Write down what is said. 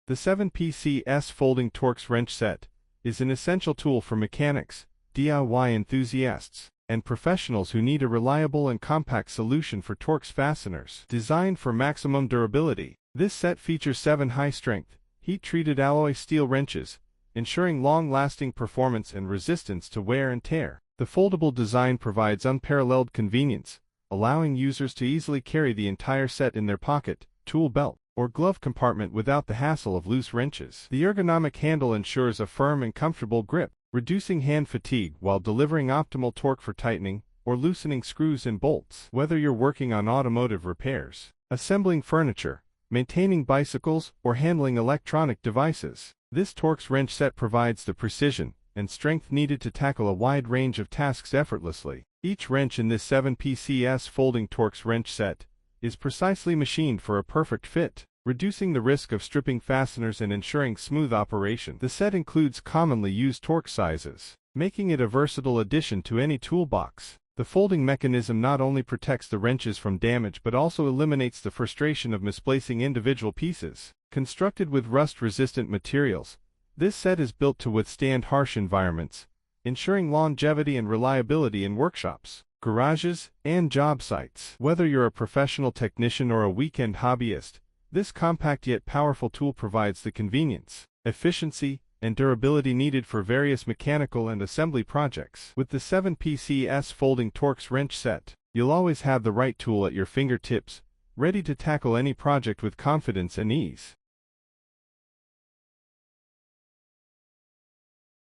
The 7PC Folding Torx Wrench Set is an essential tool for mechanics, DIY enthusiasts, and professionals who need a reliable and compact solution for Torx fasteners. Designed for maximum durability, this set features 7 high-strength, heat-treated alloy steel wrenches, ensuring long-lasting performance and resistance to wear and tear. The foldable design provides unparalleled convenience, allowing users to easily carry the entire set in their pocket, tool belt, or glove compartment without the hassle of loose wrenches. The ergonomic handle ensures a firm and comfortable grip, reducing hand fatigue while delivering optimal torque for tightening or loosening screws and bolts. Whether you're working on automotive repairs, assembling furniture, maintaining bicycles, or handling electronic devices, this Torx wrench set provides the precision and strength needed to tackle a wide range of tasks effortlessly. Each wrench in this 7PC Folding Torx Wrench Set is precisely machined for a perfect fit, reducing the risk of stripping fasteners and ensuring smooth operation. The set includes commonly used Torx sizes, making it a versatile addition to any toolbox. The folding mechanism not only protects the wrenches from damage but also eliminates the frustration of misplacing individual pieces. Constructed with rust-resistant materials, this set is built to withstand harsh environments, ensuring longevity and reliability in workshops, garages, and job sites. Whether you're a professional technician or a weekend hobbyist, this compact yet powerful tool provides the convenience, efficiency, and durability needed for various mechanical and assembly projects. With the 7PC Folding Torx Wrench Set, you'll always have the right tool at your fingertips, ready to tackle any project with confidence and ease.